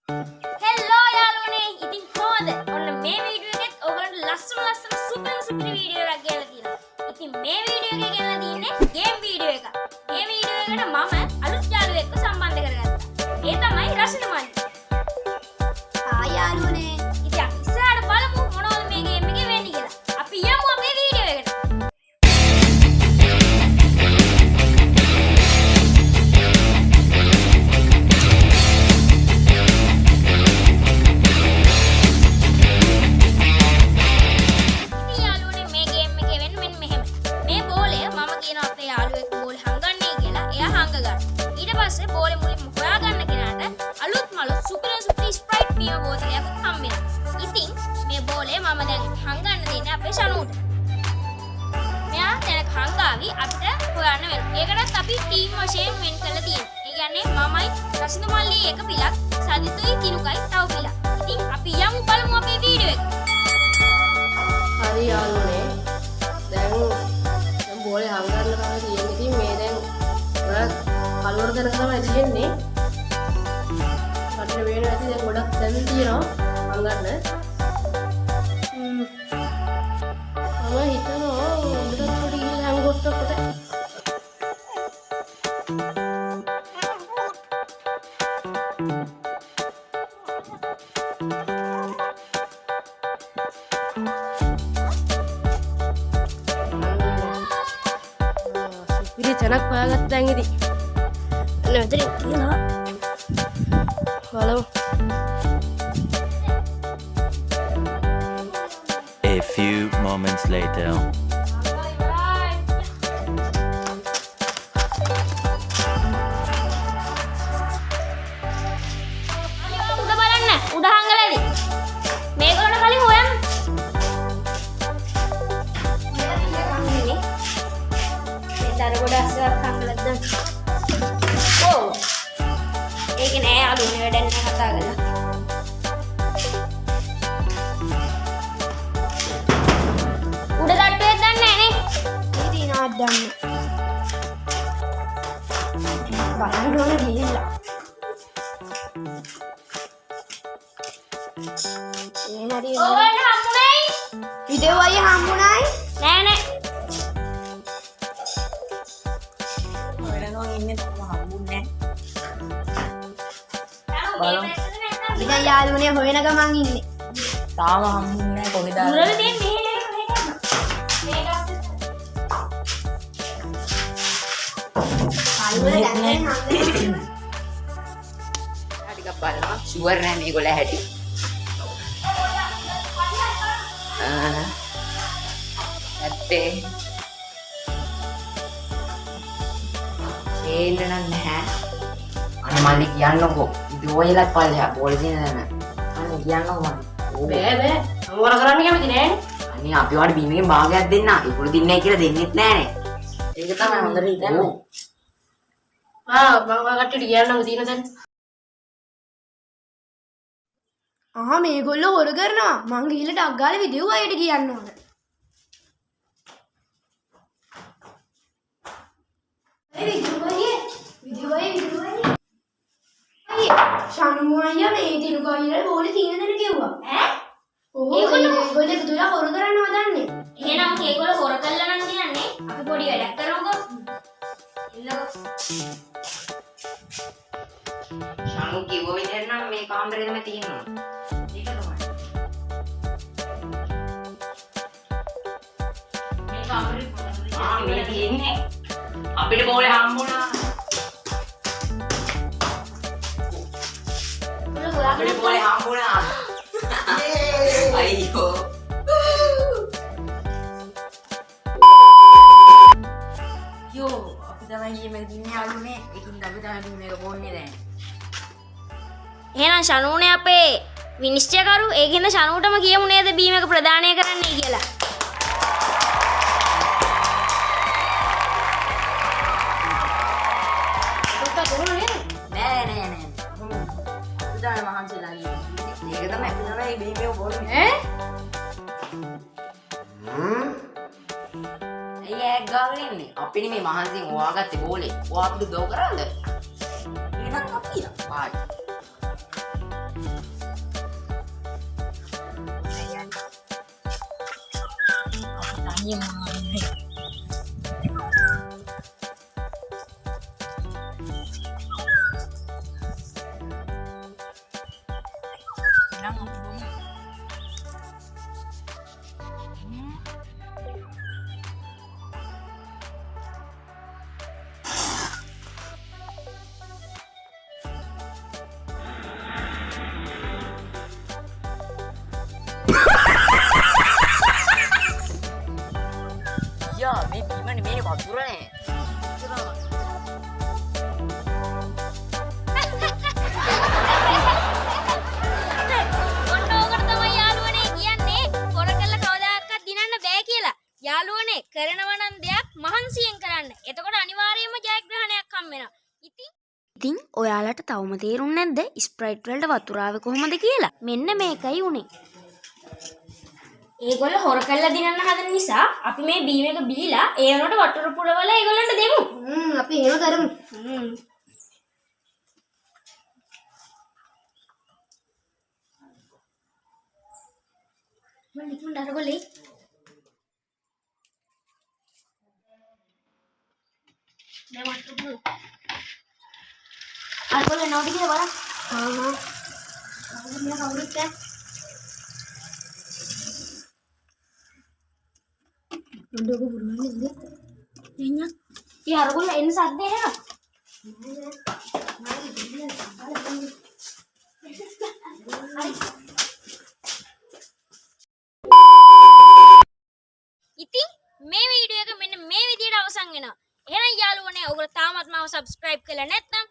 හෙල්ලෝ යාළුවනේ ඉතින් කොහොමද? ඔන්න මේ වීඩියෝ එකෙත් ඔයගලන්ට ලස්සන සුපිරි වීඩියෝ එකක් ගෙනලා තියෙනවා. ඉතින් මේ වීඩියෝ එකේ ගෙනලා තින්නේ ගේම් වීඩියෝ එකක්. මේ වීඩියෝ එකට මම අලුත් යාළුවෙක්ව සම්බන්ධ කරගත්තා. ඒ තමයි රසින මල්ලි. යාළුවනේ ඉතින් අපි ඉස්සරහට බලමු මොනවද මේ ගේම් එකේ වෙන්නේ කියලා. අපි යමු අපේ වීඩියෝ එකට. පස්සේ බෝලේ මුලින්ම හොයාගන්න කෙනාට අලුත් සුපිරි ස්ප්‍රයිට් බීම බෝතලයක් හම්බෙනවා. ඉතින් මේ බෝලේ මම දැන් හංගන්න දෙන්නේ අපේ ෂනුට. මෙයා දැන් හංගාවි අපිට හොයන්න වෙනවා. ඒකටත් අපි ටීම් වශයෙන් වෙන් කරලා තියෙනවා. ඒ කියන්නේ මමයි රසින මල්ලි එක පිලක්, සදිතුයි තිනුකයි තව පිලක්. ඉතින් අපි යමු බලමු අපේ වීඩියෝ එක. හරි යාළුවනේ. දැන් බෝලේ හංගන්න තමයි තියෙන්නේ. ඉතින් මේ දැන් කලවර දැනක තමයි තියෙන්නේ. මට වේන ඇති දැන් ගොඩක් දැන් තියෙනවා අංගන්න. මම හිතනවා උඩට පොඩි ගිහලා හංගොත් අපිට. සුපිරි තැනක් හොයාගත්තා දැන් ඉතින්. A few moments later. උඩ බලන්න. උඩ හංගලාද? මේගොල්ලෝ කලින් හොයන්න. ඒතර ගොඩ අස්සක් හංගලද දැන්. ඒක නෑ අලුනේ වැඩක් නෑ කතා කරලා. උඩ තට්ටුවෙත් දන්නේ නෑනේ. ඉතින් ආත් දන්නේ. බලන්න ඕනේ ගිහිල්ලා. ඒ හරි. ඕගොල්ලෝ හම්බුනේ? වීඩියෝ අය හම්බුනායි? නෑ නෑ. ඔයලා ඉන්නේ තාම හම්බුන්නේ බලමු. නැහැ. යාළුවනේ හොයන ගමන් ඉන්නේ. තාම හම්බුන්නේ කොහෙද? මුරල තියෙන මෙහෙ ගන්න. මේක අල්වල දැන් හම්බුනේ. ටිකක් බලනවා. ෂුවර් නෑ මේගොල්ලෝ හැටි. ඇත්තේ. ඒන්න නැහැ. අනේ මල්ලි කියන්නකෝ. ඉතින් ඔයලත් පල්ලෙහා බෝල් දින නෑ. අනේ කියන්නකෝ මල්ලි. බෑ අම්මර කරන්න කැමති නෑනේ. අනේ අපි වාට බීමකින් භාගයක් දෙන්න. ඒගොල්ලෝ දින්නේ කියලා දෙන්නෙත් නෑනේ. ඒක තමයි හොඳට හිතන්නේ. මම කට්ටියට කියන්නම තියෙන දැන්. මේගොල්ලෝ හොර කරනවා. මං ගිහලා ටක් ගාලා විදියු අයට කියන්න ඕන. ෂණු අයියා මේ දිනුක අයියා බෝලේ තියෙන දෙන කිව්වා. ඒගොල්ලෝ එකතු වෙලා හොර කරන්න හදන්නේ. එහෙනම් ඒගොල්ලෝ හොර කළා නම් කියන්නේ අපි පොඩි වැඩක් කරමුකෝ. එන්නකෝ. ෂණු කිව්ව විදිහට නම් මේ කාමරේම තියෙනවා. ඒක තමයි. මේ කාමරේ මේ තියෙන්නේ. අපිට බෝලේ හම්බුණා. අපිට බෝලේ හම්බුණා. අයියෝ. යෝ අපි තමයි මේ දින්නේ ආලුනේ. ඒකින් අපි තමයි මේක බොන්නේ දැන්. එහෙනම් ෂණුනේ අපේ විනිශ්චයකරු ඒකින්ද ෂණුටම කියමු නේද බීම එක ප්‍රදානය කරන්නයි කියලා. නෑ. උදාන මහන්සිලා ඉන්නේ. ඒක තමයි බීමේ බොන්නේ. අයියා ගාගෙන ඉන්නේ. අපිනේ මේ මහන්සියෙන් හොයාගත්තේ බෝලේ. ඔයා අපිට දෝ කරාද? එහෙනම් අපි පාටි. යා මේ බීමනේ මේ වතුරනේ. ඔන්න ඕකට තමයි යාළුවනේ කියන්නේ හොර කළ කවදාකවත් දිනන්න බෑ කියලා. යාළුවනේ කරනවා නම් දෙයක් මහන්සියෙන් කරන්න. එතකොට අනිවාර්යයෙන්ම ජයග්‍රහණයක් හම්බ වෙනවා. ඉතින් ඔයාලට තවම තේරුන්නේ නැද්ද ස්ප්‍රයිට් වලට වතුර ආවේ කොහොමද කියලා? මෙන්න මේකයි උනේ. ඒගොල්ලෝ හොර කළා දිනන්න හදන නිසා අපි මේ බීම් එක බීලා ඒ වෙනකොට වතුර පුරවලා ඒගොල්ලන්ට දෙමු. අපි එහෙම කරමු. මම නිකන් අරගොල්ලේ දැන් වතුර පුරවමු. අරගොල්ලේ නෝඩි කියලා බලන්න. අරගොල්ලේ කවුරුත් නැහැ. උඩක පුරවන්නේ නේද? එන්න. ඒ අරගොල්ලෝ එන්න සද්දේ එහෙම. ඉතින් මේ වීඩියෝ එක මෙන්න මේ විදිහට අවසන් වෙනවා. එහෙනම් යාළුවනේ ඔයගොල්ලෝ තාමත් මාව subscribe කරලා නැත්නම්